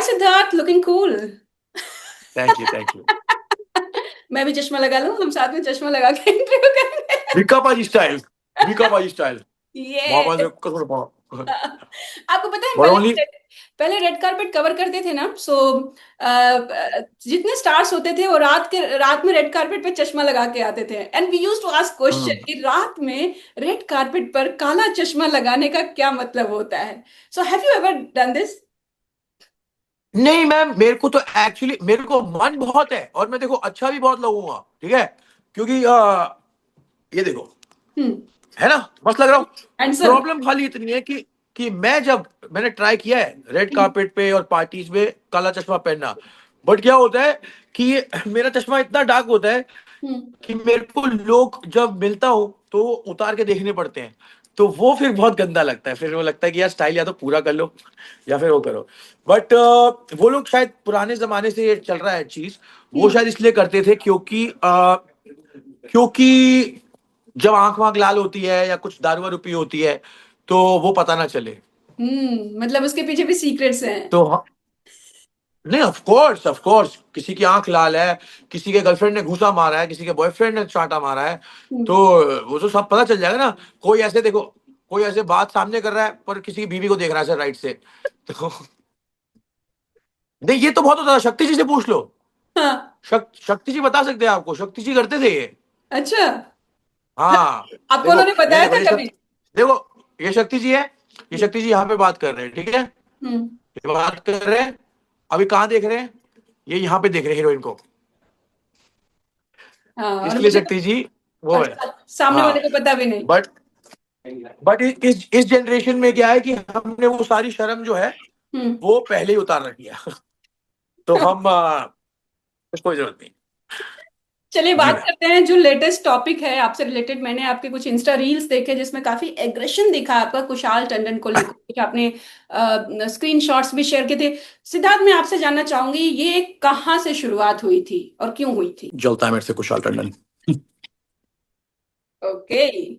Siddharth, looking cool. Thank you, thank you. मैं भी चश्मा लगा लूं, हम साथ में चश्मा लगा के इंटरव्यू करेंगे। बीकाबाजी स्टाइल, बीकाबाजी स्टाइल। ये मोहम्मद कसम आपको पता है बट ओनली पहले रेड कार्पेट कवर करते थे ना, सो जितने स्टार्स होते थे वो रात में रेड कार्पेट पे चश्मा लगा के आते थे, and we used to ask question कि रात में रेड कार्पेट पर काला चश्मा लगाने का क्या मतलब होता है। So have you ever done this? नहीं मैम, मेरे को तो एक्चुअली मेरे को मन बहुत है और मैं देखो अच्छा भी बहुत लगूंगा, ठीक है, क्योंकि ये देखो है ना, मस्त लग रहा हूँ। हैंडसम। प्रॉब्लम खाली इतनी है कि मैंने ट्राई किया है रेड कार्पेट पे और पार्टीज में काला चश्मा पहनना, बट क्या होता है कि मेरा चश्मा इतना डार्क होता है कि मेरे को लोग जब मिलता हूँ तो उतार के देखने पड़ते हैं, तो वो फिर बहुत गंदा लगता है। फिर वो लगता है कि यार स्टाइल या तो पूरा कर लो या फिर वो करो। बट वो लोग शायद पुराने जमाने से ये चल रहा है चीज, वो शायद इसलिए करते थे क्योंकि जब आंख वाँख लाल होती है या कुछ दारू वारू पी होती है तो वो पता ना चले। मतलब उसके पीछे भी सीक्रेट्स हैं। तो नहीं, ऑफ कोर्स, ऑफ कोर्स, किसी की आंख लाल है, किसी के गर्लफ्रेंड ने घूसा मारा है, किसी के बॉयफ्रेंड ने चांटा मारा है, तो वो तो सब पता चल जाएगा ना। कोई ऐसे देखो, कोई ऐसे बात सामने कर रहा है पर किसी की बीवी को देख रहा है राइट से, तो नहीं, ये तो बहुत होता है। शक्ति जी से पूछ लो। हाँ। शक्ति जी बता सकते हैं आपको, शक्ति जी करते थे ये। अच्छा। हाँ, आपको देखो उन्होंने ये बताया देखो था ये कभी? शक्ति, देखो ये शक्ति जी है, ये शक्ति जी यहाँ पे बात कर रहे हैं, ठीक है, हम्म। ये बात कर रहे हैं। अभी कहाँ देख रहे हैं? ये यहाँ पे देख रहे हैं हीरोइन को, हाँ, और इसलिए मुझे शक्ति जी और वो है। सामने हाँ, वाले को पता भी नहीं। बट इस जनरेशन में क्या है कि हमने वो सारी शर्म जो है हम्म। वो पहले ही उतार रखी है। तो हम कोई जरूरत नहीं। चलिए जी बात मैम। करते हैं जो लेटेस्ट टॉपिक है आपसे रिलेटेड। मैंने आपके कुछ इंस्टा रील्स देखे जिसमें काफी एग्रेशन दिखा आपका कुशाल टंडन को लेकर, कुछ आपने स्क्रीनशॉट्स भी शेयर किए थे। सिद्धार्थ, मैं आपसे जानना चाहूंगी ये कहाँ से शुरुआत हुई थी और क्यों हुई थी? जलता है मेरे से कुशाल टंडन, ओके।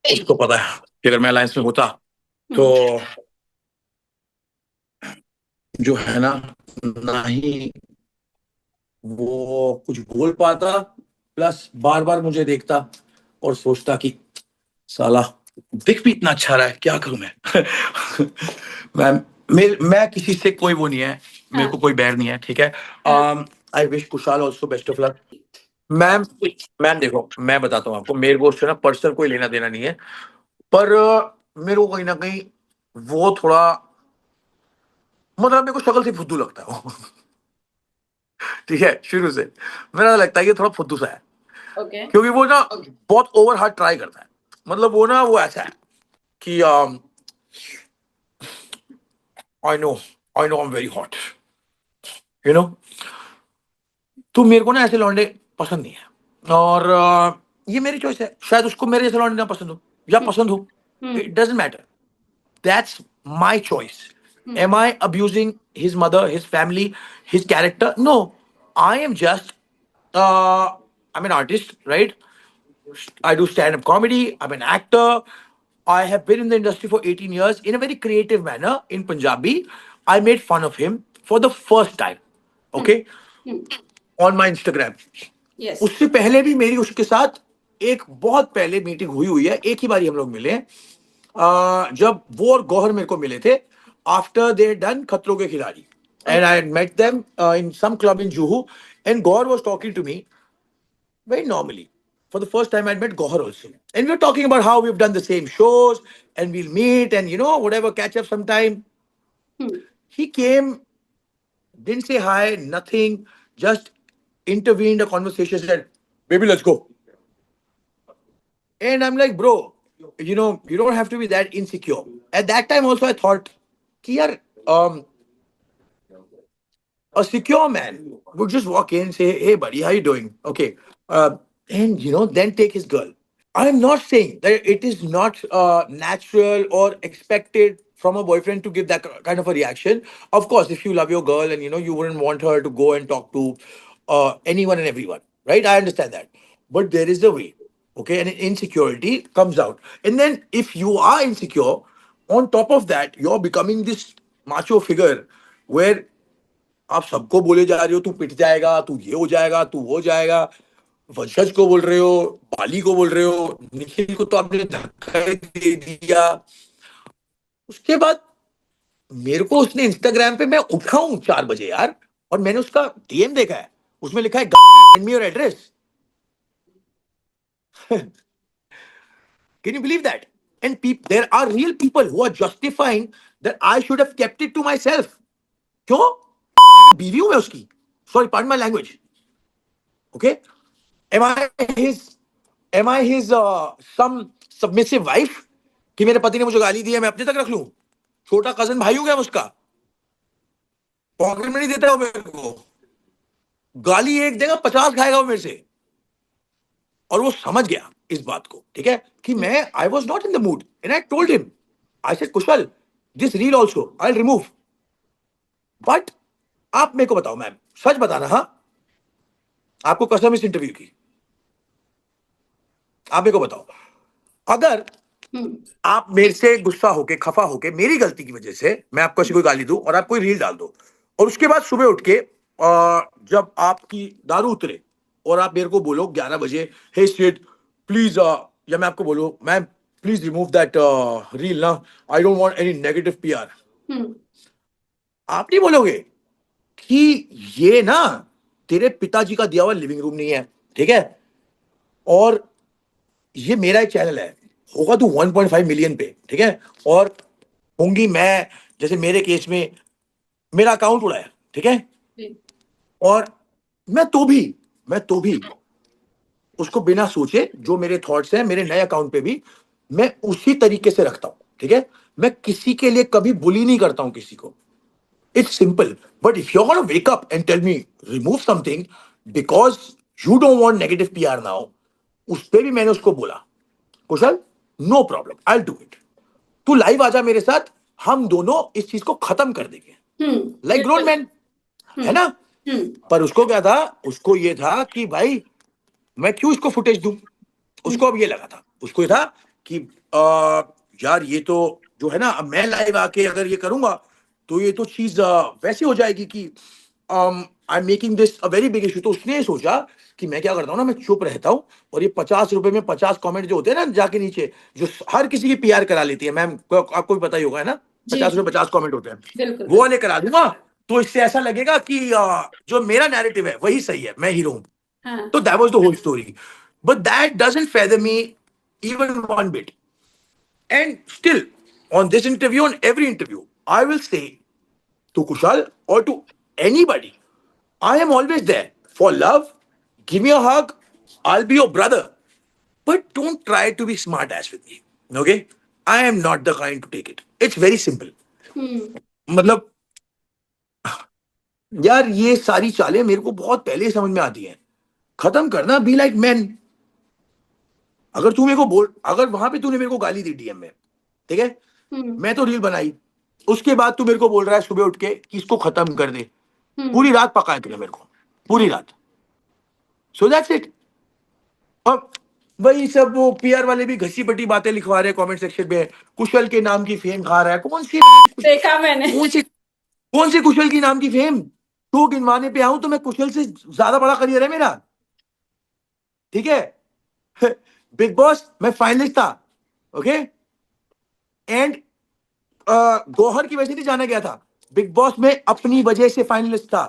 उसको पता है कि अगर मैं अलायंस में होता तो हम्म। जो है ना ही वो कुछ बोल पाता, प्लस बार बार मुझे देखता और सोचता कि साला दिख भी इतना अच्छा रहा है, क्या करूं मैं। मैं मैं किसी से कोई वो नहीं है, मेरे हाँ। को कोई बैर नहीं है, ठीक है। हाँ। I wish Kushal also best of luck. Ma'am, ma'am देखो मैं बताता हूँ आपको, मेरे को उससे ना पर्सनल कोई लेना देना नहीं है, पर मेरे को कहीं ना कहीं वो थोड़ा, मतलब मेरे को शक्ल से फुद्दू लगता है वो। ठीक है, शुरू से मेरा लगता है कि थोड़ा फुद्दू सा है, ओके। क्योंकि वो ना बहुत ओवर हार्ड ट्राई करता है। मतलब वो ना वो ऐसा है कि I know, I know I am very hot, you know. तो मेरे को ना ऐसे लौंडे पसंद नहीं है, और ये मेरी चॉइस है, शायद उसको मेरे जैसे लौंडे ना पसंद हो या हम्म। पसंद हो, hmm. It doesn't matter, that's my choice. Hmm. Am I abusing his mother, his family, his character? No, I am just I'm an artist, right? I do stand-up comedy. I'm an actor. I have been in the industry for 18 years in a very creative manner in Punjabi. I made fun of him for the first time, hmm. okay, hmm. on my Instagram. Yes. उससे पहले भी मेरी उसके साथ एक बहुत पहले meeting हुई है, एक ही बारी हम लोग मिले हैं, जब वो और गौहर मेरे को मिले थे after they done Khatron Ke Khiladi, and I met them in some club in Juhu, and Gauhar was talking to me very normally. For the first time, I met Gohar also. And we were talking about how we've done the same shows and we'll meet and, whatever, catch up sometime. He came, didn't say hi, nothing, just intervened a conversation, said, baby, let's go. And I'm like, bro, you don't have to be that insecure. At that time, also, I thought, कि यार, a secure man would just walk in and say, hey, buddy, how you doing? Okay. And, then take his girl. I'm not saying that it is not natural or expected from a boyfriend to give that kind of a reaction. Of course, if you love your girl and you wouldn't want her to go and talk to anyone and everyone, right? I understand that, but there is a way, okay? And insecurity comes out, and then if you are insecure, on top of that, you're becoming this macho figure where आप सबको बोले जा रहे हो तू पिट जाएगा, तू ये हो जाएगा, तू वो हो जाएगा, वंशज को बोल रहे हो, बाली को बोल रहे हो, निखिल को तो आपने धक्का ही दे दिया। उसके बाद मेरे को उसने इंस्टाग्राम पे, मैं उठा हूं 4 बजे यार, और मैंने उसका डीएम देखा है, उसमें लिखा है send me your address. Can you believe that? And there are real people who are justifying that I should have kept it to myself. क्यों? बीवी हूं मैं उसकी, sorry part my language, okay? Am I his some submissive wife कि मेरे पति ने मुझे गाली दी है मैं अपने तक रख लूं? छोटा कजन भाई हूं क्या मैं उसका? पॉकेट में नहीं देता वो मेरे को, गाली एक देगा 50 खाएगा वो मेरे से। और वो समझ गया इस बात को, ठीक है, कि मैं I was not in the mood and I told him, I said Kusal this reel also I remove. But आप मेरे को बताओ मैम, सच बताना, हाँ, आपको कसम इस इंटरव्यू की, आप मेरे को बताओ, अगर आप मेरे से गुस्सा होके खफा होके मेरी गलती की वजह से मैं आपको ऐसी कोई गाली दूं और आप कोई रील डाल दो, और उसके बाद सुबह उठ के जब आपकी दारू उतरे और आप मेरे को बोलो 11 बजे, हे स्टेट प्लीज, या मैं आपको बोलूं ma'am please remove that reel ना, I don't want any negative PR, आप नहीं बोलोगे कि ये ना तेरे पिताजी का दिया हुआ लिविंग रूम नहीं है, ठीक है, और ये मेरा एक चैनल है, होगा तू 1.5 मिलियन पे, ठीक है, और होंगी मैं, जैसे मेरे केस में मेरा अकाउंट उड़ा है, ठीक है, और मैं तो भी उसको बिना सोचे जो मेरे थॉट्स हैं मेरे नए अकाउंट पे भी मैं उसी तरीके से रखता हूं, ठीक है, मैं किसी के लिए कभी बुली नहीं करता हूं किसी को, it's simple. But if you gonna wake up and tell me remove something because you don't want negative PR now, उस पे भी मैंने उसको बोला Kushal no problem I will do it, तू लाइव आजा मेरे साथ, हम दोनों इस चीज को खत्म कर देंगे लाइक ग्रोन मैन, है ना? पर उसको क्या था, उसको ये था कि भाई मैं क्यों इसको फुटेज दूं, उसको अब ये लगा था, उसको ये था कि यार ये तो जो है ना, अब मैं लाइव आके अगर ये करूंगा तो ये तो चीज वैसी हो जाएगी कि I am making this a very big issue. तो उसने ये सोचा कि मैं क्या करता हूँ ना, मैं चुप रहता हूँ और ये 50 रुपए में 50 कमेंट जो होते हैं ना जाके नीचे, जो हर किसी की पीआर करा लेती है मैम, आपको भी पता ही होगा, है ना, 50 रुपए 50 कमेंट होते हैं, वो वाले करा दूंगा, तो इससे ऐसा लगेगा कि जो मेरा नैरेटिव है वही सही है, मैं हीरो हूँ। तो that was the whole story, but that doesn't bother me even one bit. And still, on this interview, on every interview, I will say to Kushal or to anybody, I am always there for love. Give me a hug. I'll be your brother. But don't try to be smart ass with me. Okay? I am not the kind to take it. It's very simple. मतलब यार ये सारी चालें मेरे को बहुत पहले ही समझ में आती हैं, खत्म करना, बी लाइक मैन। अगर तू मेरे को बोल, अगर वहां पे तूने मेरे को गाली दी डीएम में, ठीक है, मैं तो रील बनाई, उसके बाद तू मेरे को बोल रहा है सुबह उठ के कि इसको खत्म कर दे, पूरी रात पकाया तूने मेरे को, पूरी रात, सो दैट्स इट। अब वही सब वो पीआर वाले भी घसी पटी बातें लिखवा रहे कमेंट सेक्शन में, कुशल के नाम की फेम खा रहा है, कौन सी देखा मैंने, कौन से कुशल की नाम की फेम, तो गिनवाने पे आऊं तो मैं कुशल से ज्यादा बड़ा करियर है मेरा, ठीक है। बिग बॉस में फाइनलिस्ट था, ओके, एंड गौहर की वजह से नहीं जाना गया था, बिग बॉस में अपनी वजह से फाइनलिस्ट था,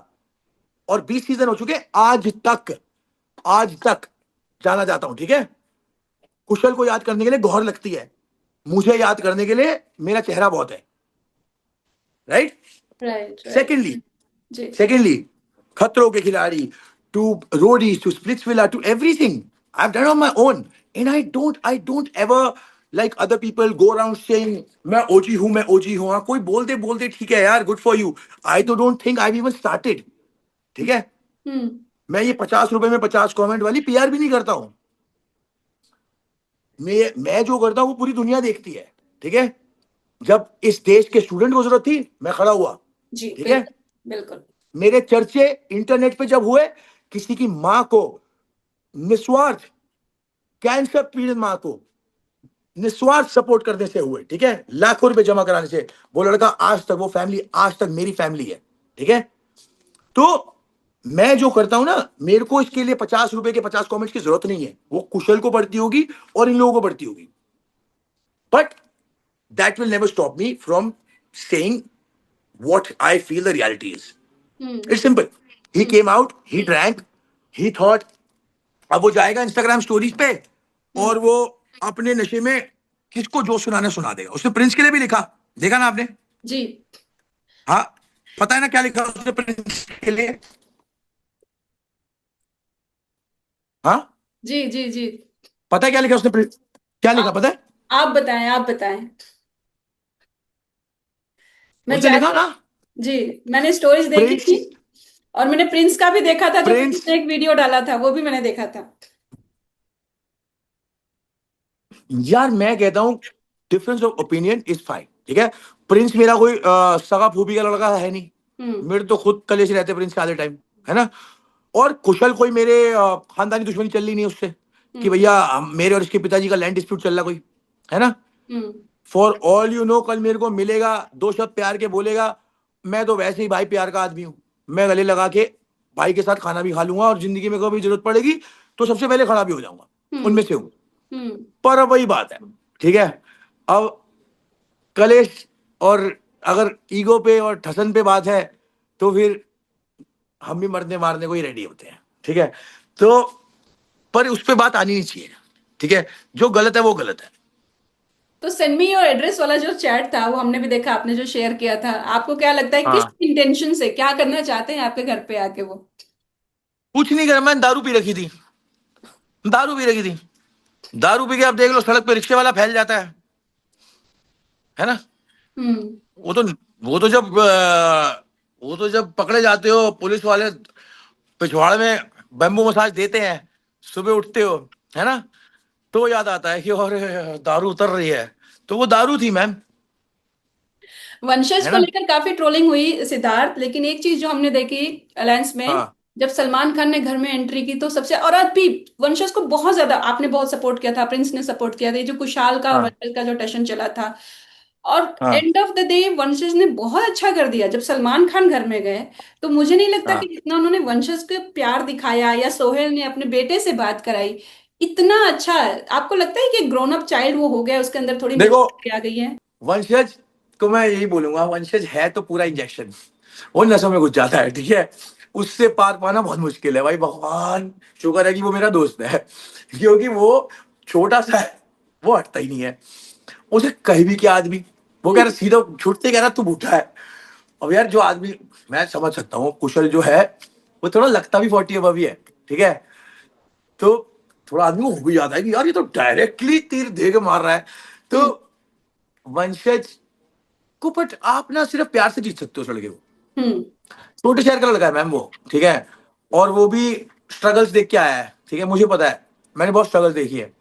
और 20 सीजन हो चुके, आज तक जाना जाता हूं, ठीक है। कुशल को याद करने के लिए गौहर लगती है, मुझे याद करने के लिए मेरा चेहरा बहुत है, right right. Secondly Khatron Ke Khiladi, to Roadies, to Splitsvilla, to everything I have done on my own, and I don't ever like other people go around saying मैं ओजी हूं, मैं ओजी हूं। कोई बोलते ठीक है यार, गुड फॉर यू, आई तो don't think I even started, ठीक है। मैं ये 50 रुपए में 50 कमेंट वाली पीआर भी नहीं करता हूं, मैं जो करता हूं वो पूरी दुनिया देखती है, ठीक है। जब इस देश के स्टूडेंट को जरूरत थी मैं खड़ा हुआ, ठीक है, बिल्कुल। मेरे चर्चे इंटरनेट पे जब हुए, किसी की मां को, निस्वार्थ कैंसर पीड़ित मां को निस्वार्थ सपोर्ट करने से हुए, ठीक है, लाखों रुपए जमा कराने से। वो लड़का आज तक, वो फैमिली आज तक मेरी फैमिली है, ठीक है। तो मैं जो करता हूं ना, मेरे को इसके लिए 50 रुपए के 50 कमेंट्स की जरूरत नहीं है, वो कुशल को पड़ती होगी और इन लोगों को पड़ती होगी, but that will never stop me from saying what I feel the reality is. Hmm. It's simple. He hmm. came out, he drank, he thought, अब वो जाएगा इंस्टाग्राम स्टोरीज पे हम्म। और वो अपने नशे में किसको जो सुनाना सुना देगा। उसने प्रिंस के लिए भी लिखा, देखा ना आपने? जी। हाँ, पता है ना क्या लिखा उसने प्रिंस के लिए? हाँ, जी। जी। जी। पता है क्या लिखा उसने प्रिंस, क्या लिखा आप पता है? आप बताएं, आप बताएं। मैं उसने लिखा जानती। ना, जी। मैंने स्टोरीज देखी प्रिंस, थी। और मैंने प्रिंस का भी देखा था, जो प्रिंस प्रिंस, ने एक वीडियो डाला था, वो भी मैंने देखा था। यार मैं कहता हूं difference of opinion is fine, ठीक है। प्रिंस मेरा कोई सगा फूफी का लड़का है नहीं, हम्म। मेरे तो खुद कलेश रहते प्रिंस के आधे टाइम, है ना। और कुशल कोई मेरे खानदानी दुश्मनी चल रही नहीं उससे कि हम्म। भैया मेरे और इसके पिताजी का लैंड डिस्प्यूट चल रहा कोई, है ना। हम्म। फॉर ऑल यू नो, कल मेरे को मिलेगा, दो शब्द प्यार के बोलेगा, मैं तो वैसे ही भाई प्यार का आदमी हूं, मैं गले लगा के भाई के साथ खाना भी खा लूंगा और जिंदगी में कभी जरूरत पड़ेगी तो सबसे पहले खड़ा भी हो जाऊंगा, हम्म। उनमें से हूं। हम्म। पर अब वही बात है, ठीक है। अब कलेश और अगर ईगो पे और ठसन पे बात है तो फिर हम भी मरने मारने को ही रेडी होते हैं, ठीक है। तो पर उस पे बात आनी नहीं चाहिए, ठीक है। जो गलत है वो गलत है। तो सेंड मी योर एड्रेस वाला जो चैट था, वो हमने भी देखा, आपने जो शेयर किया था। आपको क्या लगता है किस हाँ, इंटेंशन से, क्या करना चाहते हैं आपके घर पे आके वो? कुछ नहीं करा, मैंने दारू पी रखी थी, दारू पी रखी थी, दारू पी के आप देख लो सड़क पे रिक्शे वाला फैल जाता है ना। हम्म। वो तो वो तो जब पकड़े जाते हो पुलिस वाले पिछवाड़े में बैम्बू मसाज देते हैं, सुबह उठते हो, है ना, तो याद आता है कि और दारू उतर रही है, तो वो दारू थी मैम, वंशज है को ना। लेकर काफी ट्रोलिंग हुई सिद्धार्थ, लेकिन एक चीज जो हमने देखी अलायंस में, हाँ, जब सलमान खान ने घर में एंट्री की तो सबसे, और आज भी वंशज को बहुत ज्यादा आपने बहुत सपोर्ट किया था, प्रिंस ने सपोर्ट किया था, ये जो कुशाल का और हाँ, वंशज का जो टशन चला था। और हाँ, एंड ऑफ द डे वंशज ने बहुत अच्छा कर दिया जब सलमान खान घर में गए। तो मुझे नहीं लगता कि हाँ। जितना उन्होंने वंशज को प्यार दिखाया या सोहेल ने अपने बेटे से बात कराई, इतना अच्छा है। आपको लगता है कि ग्रोन अप चाइल्ड वो हो गया, उसके अंदर थोड़ी देखो, मेच्योरिटी आ गई है? वंशज को मैं यही बोलूंगा, वंशज है तो पूरा इंजेक्शन, वो नसों में घुस जाता है, ठीक है। उससे पार पाना बहुत मुश्किल है भाई, भगवान शुक्र है कि वो मेरा दोस्त है, क्योंकि वो छोटा सा है, वो हटता ही नहीं है। उसे कहीं भी क्या आदमी, वो कह रहा सीधा छूटते कह रहा तू बूढ़ा है। अब यार जो आदमी, मैं समझ सकता हूँ कुशल जो है वो थोड़ा लगता भी 40 अबव ही है, ठीक है। तो थोड़ा आदमी को हो भी जाता है कि यार ये तो डायरेक्टली तीर दे के मार रहा है। तो हम्म। वंशज को, बट आप ना सिर्फ प्यार से जीत सकते हो उस लड़के को। हम्म। छोटे शहर का लड़का है मैम वो, ठीक है, और वो भी स्ट्रगल्स देख के आया है, ठीक है, मुझे पता है, मैंने बहुत स्ट्रगल्स देखी है,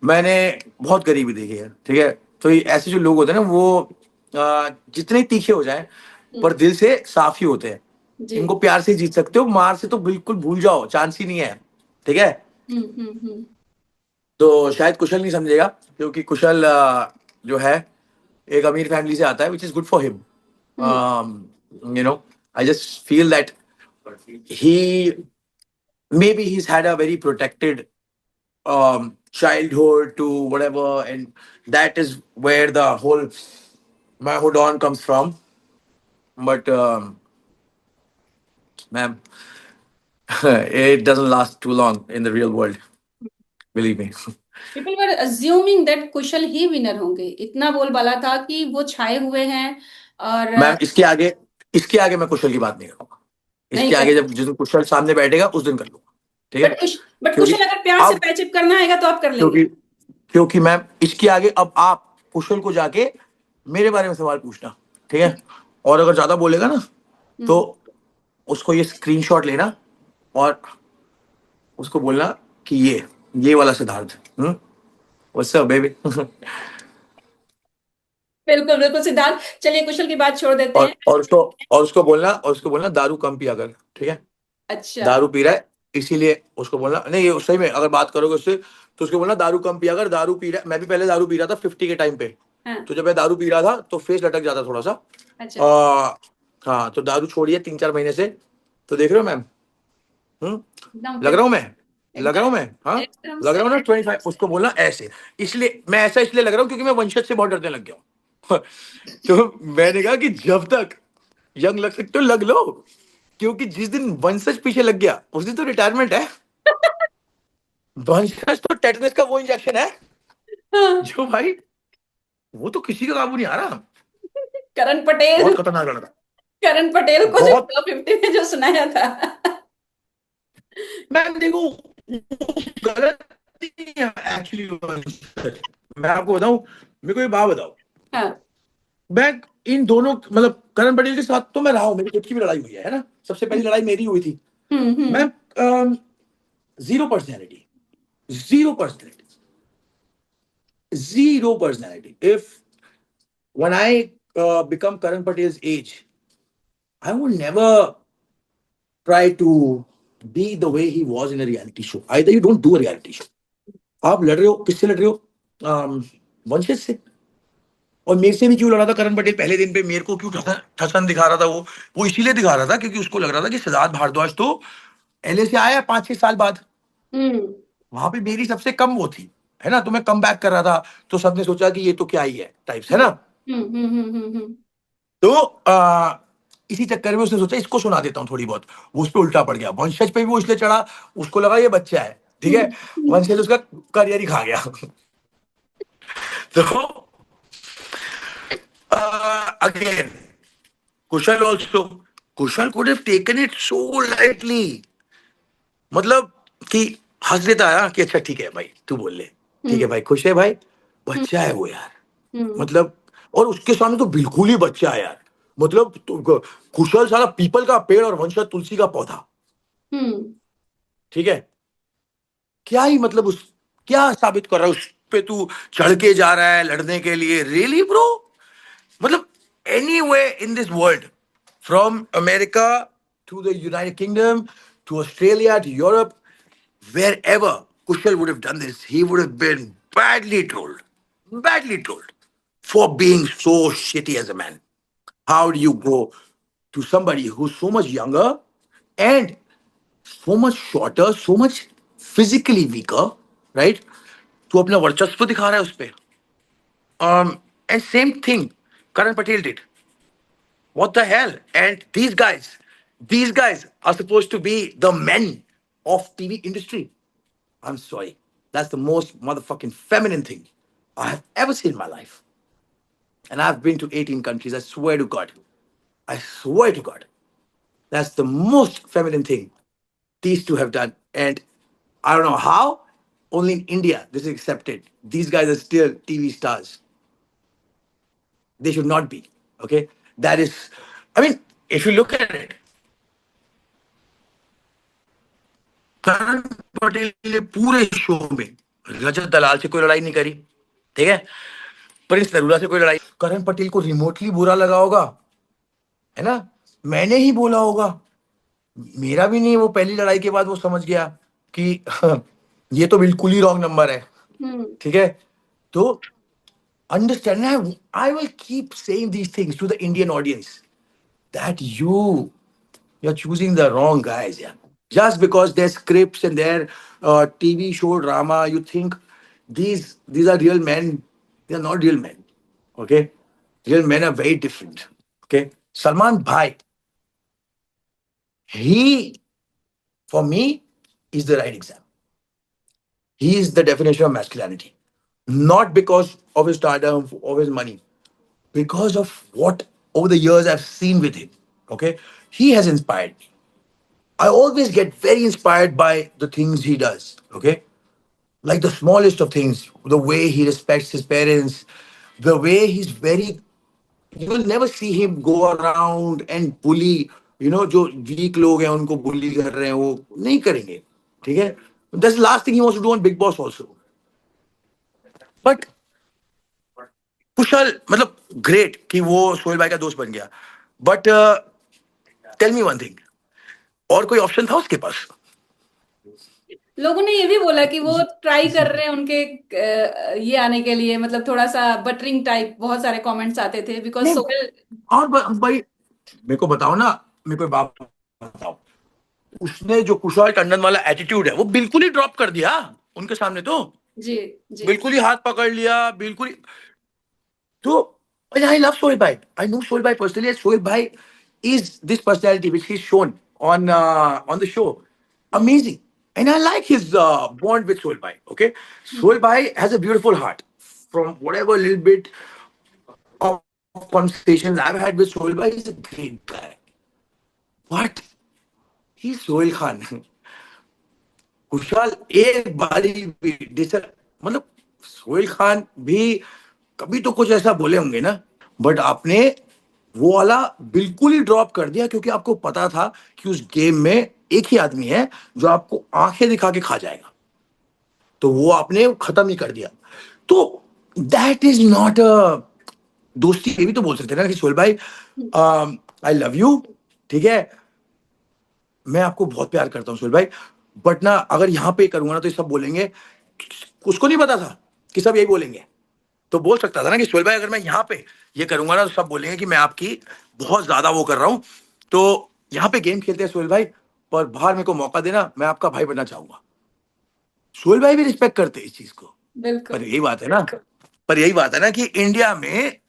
मैंने बहुत गरीबी देखी है, ठीक है। तो ये ऐसे जो लोग होते हैं ना वो जितने तीखे हो जाए हम्म। पर दिल से साफ ही होते हैं। जी। इनको प्यार से जीत सकते हो, मार से तो बिल्कुल भूल जाओ, चांस ही नहीं है, ठीक है। हम्म। हम्म। हम्म। तो शायद कुशल नहीं समझेगा, क्योंकि कुशल जो है एक अमीर फैमिली से आता है, which is good for him. Hmm. You know, I just feel that he maybe he's had a very protected childhood to whatever, and that is where the whole manhood on comes from. But ma'am, it doesn't last too long in the real world, believe me. People were assuming that Kusal he winner होंगे, इतना बोलबाला था कि वो छाए हुए हैं। और मैम इसके आगे मैं कुशल की बात नहीं करूंगा, नहीं इसके कर। आगे जब जिस दिन कुशल सामने बैठेगा उस दिन कर लूंगा, ठीक है। बट क्योंकि कुशल अगर प्यार से अब पैचअप करना आएगा तो आप कर लेंगे? क्योंकि क्योंकि मैम इसके आगे अब आप कुशल को जाके मेरे बारे में सवाल पूछना, ठीक है। और अगर ज्यादा बोलेगा ना तो हम्म। उसको ये स्क्रीनशॉट लेना और उसको बोलना कि ये वाला सिद्धार्थ, व्हाट्स अप बेबी। बिल्कुल बिल्कुल सिद्धार्थ, चलिए कुशल की बात छोड़ देते हैं। और उसको बोलना दारू कम पिया कर, ठीक है। अच्छा। दारू पी रहा है इसीलिए उसको बोलना नहीं, ये सही में अगर बात करोगे उससे तो उसको बोलना दारू कम पिया कर, दारू पी रहा, मैं भी पहले दारू पी रहा था 50 के टाइम पे। हाँ। तो जब मैं दारू पी रहा था तो फेस लटक जाता थोड़ा सा। अच्छा। हाँ, तो दारू छोड़िए 3-4 महीने से। तो देख रहे हो मैम? हम्म। एकदम लग फिट। रहा हूँ मैं? लग रहा हूँ एकदम मैं? हाँ, एकदम लग रहा हूँ सही। ना 25? उसको बोलना ऐसे। इसलिए मैं ऐसा इसलिए लग रहा हूँ क्योंकि मैं वंशज से बहुत डरने लग गया हूँ। तो मैंने कहा कि जब तक यंग लग सकते हो लग लो, क्योंकि जिस दिन वंशज पीछे लग गया उस दिन तो रिटायरमेंट है। वंशज तो टेटनस का वो इंजेक्शन है हाँ। जो भाई, वो तो किसी का काबू नहीं आ रहा। करण पटेल। बहुत खतरनाक लग रहा। करण पटेल को जो बहुत। 50 में जो सुनाया था। मैम देखो, गलत नहीं है एक्चुअली। मैं आपको बताऊं, मेरे को एक बात बताओ। हाँ। मैं इन दोनों मतलब करण पटेल के साथ तो मैं रहा हूं, मेरी खुद की भी लड़ाई हुई है ना। सबसे पहली लड़ाई मेरी हुई थी। हम्म। मैं zero personality, zero personality, zero personality. If when I become Karan Patel's age, I would never try to be the way he was in a reality show. Either you don't do a reality show. आप लड़ रहे हो, किससे लड़ रहे हो? वंशज से। और मेरे से भी क्यों लड़ा था करण पटेल पहले दिन पे? मेरे को क्यों ठसन दिखा रहा था वो इसीलिए दिखा रहा था क्योंकि उसको लग रहा था कि सिद्धार्थ भारद्वाज तो एलए से आया 5-6 साल बाद। हम्म वहां पे मेरी सबसे कम वो थी, है ना? तो मैं कम बैक कर रहा था। तो सबने सोचा कि ये तो क्या ही है टाइप्स, है हम्म ना? हम्म। तो इसी चक्कर में उसने सोचा इसको सुना देता हूँ थोड़ी बहुत। वो उस पर उल्टा पड़ गया। वंशज पे भी वो इसलिए चढ़ा, उसको लगा ये बच्चा है, ठीक है। वंशज उसका करियर ही खा गया। तो again, Kusal also, Kusal could have taken it so lightly. मतलब कि हंस देता है कि अच्छा ठीक है भाई तू बोल ले, ठीक है हम्म भाई, खुश है भाई, हम्म बच्चा है वो यार। हम्म मतलब, और उसके सामने तो बिल्कुल ही बच्चा है यार। मतलब कुशल सारा पीपल का पेड़ और वंशज तुलसी का पौधा, हम्म ठीक है। क्या ही मतलब उस, क्या साबित कर रहा है उस पे तू चढ़ के जा रहा है लड़ने के लिए? Really bro? मतलब anyway in this world, from America to the United Kingdom to Australia to Europe, wherever Kushal would have done this, he would have been badly trolled for being so shitty as a man. How do you go to somebody who's so much younger and so much shorter, so much physically weaker, right? तू अपना वर्चस्व दिखा रहा है उस पे। And same thing Karan Patel did. What the hell? And these guys are supposed to be the men of TV industry. I'm sorry. That's the most motherfucking feminine thing I have ever seen in my life. And I've been to 18 countries. I swear to God. I swear to God. That's the most feminine thing these two have done. And I don't know how. Only in India this is accepted. These guys are still TV stars. They should not be. Okay? That is, I mean, if you look at it, करण पटेल ने पूरे show में रजत दलाल से कोई लड़ाई नहीं करी, ठीक है। प्रिंस नरूला से कोई लड़ाई, करण पटेल को रिमोटली बुरा लगा होगा, है ना? मैंने ही बोला होगा, मेरा भी नहीं। वो पहली लड़ाई के बाद वो समझ गया कि ये तो बिल्कुल ही रॉन्ग नंबर है, हम्म ठीक है। तो understand, I will keep saying these things to the Indian audience that you're choosing the wrong guys, yeah. Just because their scripts and their TV show drama, you think these are real men. They are not real men. Okay, real men are very different. Okay, Salman Bhai, he for me is the right example. He is the definition of masculinity, not because of his stardom, of his money, because of what over the years I've seen with him. Okay, he has inspired me. I always get very inspired by the things he does. Okay, like the smallest of things, the way he respects his parents, the way he's very. You will never see him go around and bully. जो week लोग हैं उनको bully कर रहे हैं, वो नहीं करेंगे, ठीक है। That's the last thing he wants to do on Big Boss also. But कुशल मतलब ग्रेट कि वो सोहेल भाई का दोस्त बन गया। But tell me one thing, और कोई ऑप्शन था उसके पास? लोगों ने ये भी बोला कि वो ट्राई कर रहे हैं उनके ये आने के लिए, मतलब थोड़ा सा बटरिंग टाइप, बहुत सारे कमेंट्स आते थे बिकॉज नहीं, सोहेल। और भाई मेरे को बताओ ना, मेरे को एक बात बताओ, उसने जो कुशाल टंडन वाला एटीट्यूड है वो बिल्कुल ही ड्रॉप कर दिया उनके सामने। तो जी जी। बिल्कुल ही हाथ पकड़ लिया, बिल्कुल ही। तो and I love Sohail Bhai. I know Sohail Bhai personally. And Sohail Bhai is this personality which he's shown on the show. Hmm Amazing. And I like his bond with Sohail Bhai. Okay, hmm Sohail Bhai has a beautiful heart. From whatever little bit of conversations I've had with Sohail Bhai, he's a great guy. But he's Sohail Khan. खुशहाल एक बारी भी मतलब सोहेल खान भी कभी तो कुछ ऐसा बोले होंगे ना, बट आपने वो वाला बिल्कुल ही ड्रॉप कर दिया, क्योंकि आपको पता था कि उस गेम में एक ही आदमी है जो आपको आंखें दिखा के खा जाएगा, तो वो आपने खत्म ही कर दिया। तो दैट इज नॉट अ दोस्ती। ये भी तो बोल सकते हैं ना कि सोहेल भाई, आई लव यू, ठीक है, मैं आपको बहुत प्यार करता हूँ सोहेल भाई, बट ना अगर यहाँ पे करूंगा ना तो ये सब बोलेंगे। उसको नहीं पता था कि सब यही बोलेंगे, तो बोल सकता था ना कि सोहेल भाई अगर मैं यहाँ पे ये करूंगा ना तो सब बोलेंगे कि मैं आपकी बहुत ज्यादा वो कर रहा हूँ। तो यहाँ पे गेम खेलते हैं सोहेल भाई, पर बाहर मेरे को मौका देना, मैं आपका भाई बनना चाहूंगा। सोहेल भाई भी रिस्पेक्ट करते हैं इस चीज को। पर बिल्कुल। यही बात है ना, पर यही बात है ना कि इंडिया में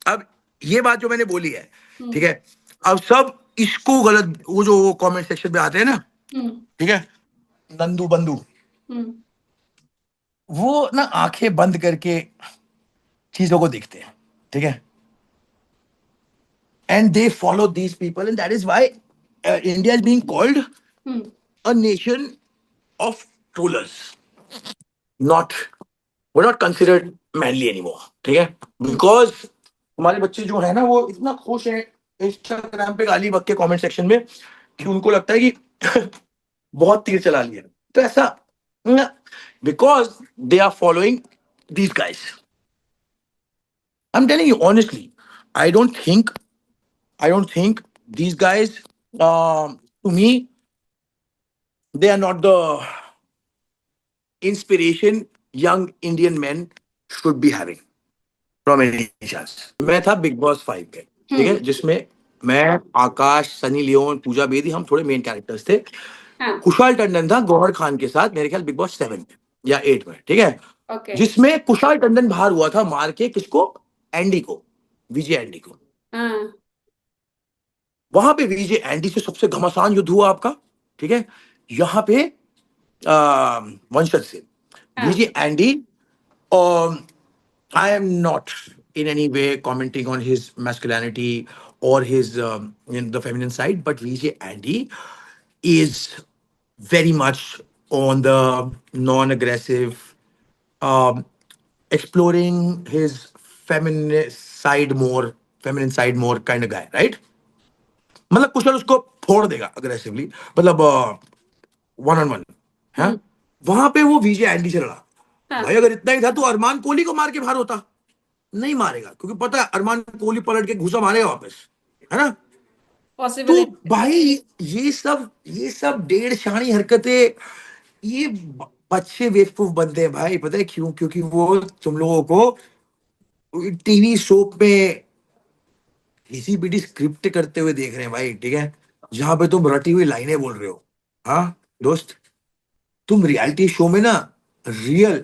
अब ये बात जो मैंने बोली है, हम्म ठीक है, अब सब इसको गलत, वो जो कमेंट सेक्शन में आते हैं ना, हम्म ठीक है, नंदू बंधु, हम्म वो ना आंखें बंद करके चीजों को देखते हैं, ठीक है, and they follow these people, and that is why India is being called hmm a nation of trollers, not, वो नॉट कंसिडर्ड मैनली एनीमोर, ठीक है, हम्म। बिकॉज हमारे बच्चे जो है ना वो इतना खुश है इंस्टाग्राम पे गाली बक के कमेंट सेक्शन में कि उनको लगता है कि बहुत तीर चला लिया। तो ऐसा, because they are following these guys. I am telling you honestly, I don't think I don't think these guys, to me, they are not the inspiration young Indian men should be having from any chance. मैं था big boss 5 पे, ठीक है, हम्म। जिसमें मैं, आकाश, Sunny Leone, पूजा बेदी, हम थोड़े main characters थे। हाँ। कुशाल टंडन था गौहर खान के साथ मेरे ख्याल बिग बॉस 7 में या 8 में, ठीक है, ओके। जिसमें कुशाल टंडन बाहर हुआ था मार के किसको, एंडी को, विजय एंडी को। हाँ। वहां पे विजय एंडी से सबसे घमासान युद्ध हुआ आपका, ठीक है, यहाँ पे वंशज से हाँ। विजय Andy, I am not in any way commenting on his masculinity or his the feminine side, but VJ Andy is very much on the non-aggressive, um, exploring his feminine side more kind of guy, right? मतलब कुशल उसको फोड़ देगा aggressively, मतलब one on one है। हम्म। वहां पे वो विजय Andy से लड़ा। भाई हाँ। अगर इतना ही था तो अरमान कोहली को मार के बाहर होता। नहीं मारेगा, क्योंकि पता है अरमान कोहली पलट के घुसा मारेगा वापस, है ना। पॉसिबल तो है। भाई ये सब डेढ़ शाणी हरकतें, ये बच्चे बेवकूफ बनते हैं भाई, पता है क्यों? क्योंकि वो तुम लोगों को टीवी सोप में घिसी पिटी स्क्रिप्ट करते हुए देख रहे हैं भाई, ठीक है, जहां पे तुम रटी हुई लाइनें बोल रहे हो। हाँ दोस्त, तुम रियलिटी शो में ना रियल,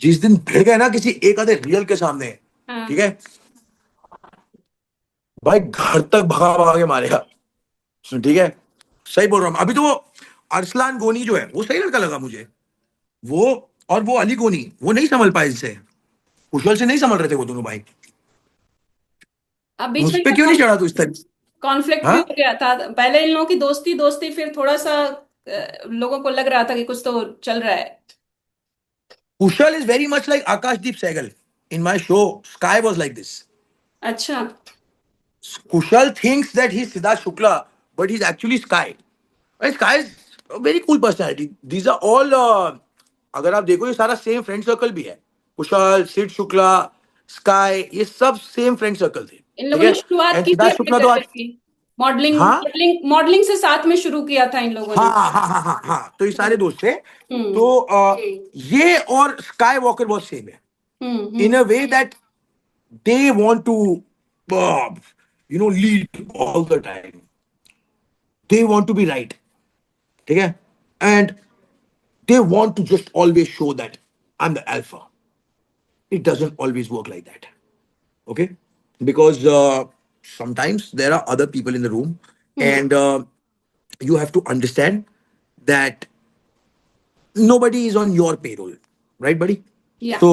जिस दिन भिड़ गए ना किसी एक आधे रियल के सामने, ठीक हाँ। है, भाई घर तक भगा भगा के मारेगा, ठीक है। सही बोल रहा हूँ, अभी तो वो अरसलान गोनी जो है वो सही लड़का लगा मुझे, वो, और वो अली गोनी, वो नहीं संभल पाए इससे, कुशल से नहीं संभल रहे थे वो दोनों भाई। अब बीच उस में पे क्यों नहीं चढ़ा तू इस तरह? कॉन्फ्लिक्ट भी हाँ, हो गया था। पहले इन लोगों की दोस्ती दोस्ती, फिर थोड़ा सा लोगों को लग रहा था कि कुछ तो चल रहा है। Kushal is very much like Akashdeep Sehgal in my show Sky was like this. अच्छा। Kushal thinks that he Siddharth Shukla, but he is actually Sky. Sky is very cool personality, these are all, अगर आप देखो ये सारा सेम फ्रेंड सर्कल भी है, कुशल, सिद्ध शुक्ला, स्काई, ये सब सेम फ्रेंड सर्कल थे, इन ठीक लोगों ने है। शुरुआत एंड की थी सिद्धार्थ अपने शुक्ला तो करियर आज, की। मॉडलिंग हाँ मॉडलिंग मॉडलिंग से साथ में शुरू किया था इन लोगों हाँ ने। हाँ हाँ हाँ हाँ हाँ, तो ये हम्म सारे दोस्त थे। हम्म तो ये और स्काई वॉकर बहुत सेम है in hmm. A way that they want to lead all the time, they want to be right, ठीक है, and they want to just always show that I'm the alpha. It doesn't always work like that. Okay? Because sometimes there are other people in the room, hmm. and you have to understand that nobody is on your payroll, right, buddy? या। So,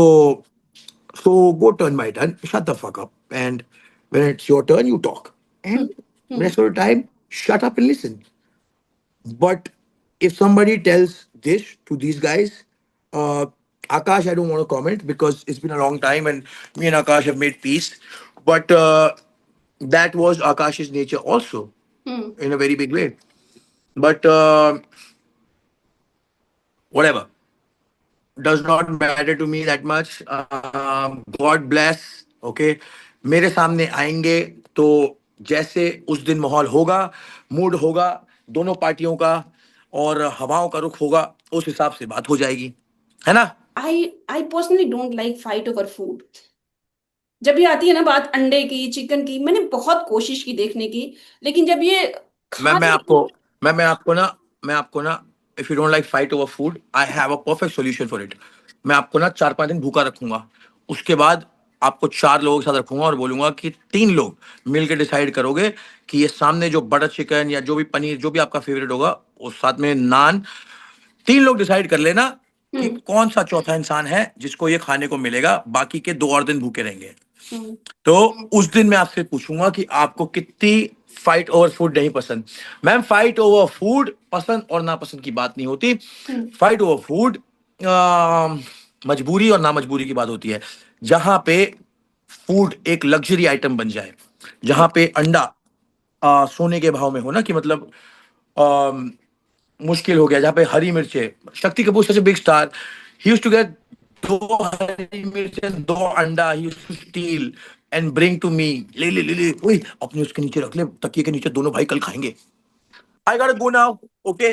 so go turn by turn, shut the fuck up, and when it's your turn, you talk, hmm and hmm. rest of the time, shut up and listen. But if somebody tells this to these guys, uh, Akash, I don't want to comment because it's been a long time and me and Akash have made peace. But that was Akash's nature also hmm. in a very big way. But whatever, does not matter to me that much. God bless. Okay, मेरे सामने आएंगे तो जैसे उस दिन माहौल होगा, mood होगा दोनों पार्टियों का, और हवाओं का रुख होगा, उस हिसाब से बात हो जाएगी, है ना? I personally don't like fight over food. जब भी आती है ना बात अंडे की, चिकन की, मैंने बहुत कोशिश की देखने की, लेकिन जब ये मैं मैं खाने आपको मैं आपको ना मैं आपको ना if you don't like fight over food, I have a perfect solution for it. मैं आपको ना 4-5 दिन भूखा रखूंगा, उसके बाद आपको 4 लोगों के साथ रखूंगा और बोलूंगा कि 3 लोग मिलकर डिसाइड करोगे कि ये सामने जो बटर चिकन या जो भी पनीर जो भी आपका फेवरेट होगा, उस साथ में नान, 3 लोग डिसाइड कर लेना कि हम्म कौन सा चौथा इंसान है जिसको ये खाने को मिलेगा, बाकी के 2 और दिन भूखे रहेंगे। हम्म तो उस दिन मैं आपसे पूछूंगा कि आपको कितनी फाइट ओवर फूड नहीं पसंद। मैम, फाइट ओवर फूड पसंद और नापसंद की बात नहीं होती। हम्म फाइट ओवर फूड मजबूरी और ना मजबूरी की बात होती है। जहां पे फूड एक लग्जरी आइटम बन जाए, जहां पे अंडा सोने के भाव में हो ना, कि मतलब अम, मुश्किल हो गया, जहाँ पे हरी मिर्चें, Shakti Kapoor such a big star, he used to get 2 हरी मिर्च एंड 2 अंडा, he used to steal and bring to me, ले ओए अपने उसके नीचे रख ले, तकिए के नीचे, दोनों भाई कल खाएंगे। I got go now, okay,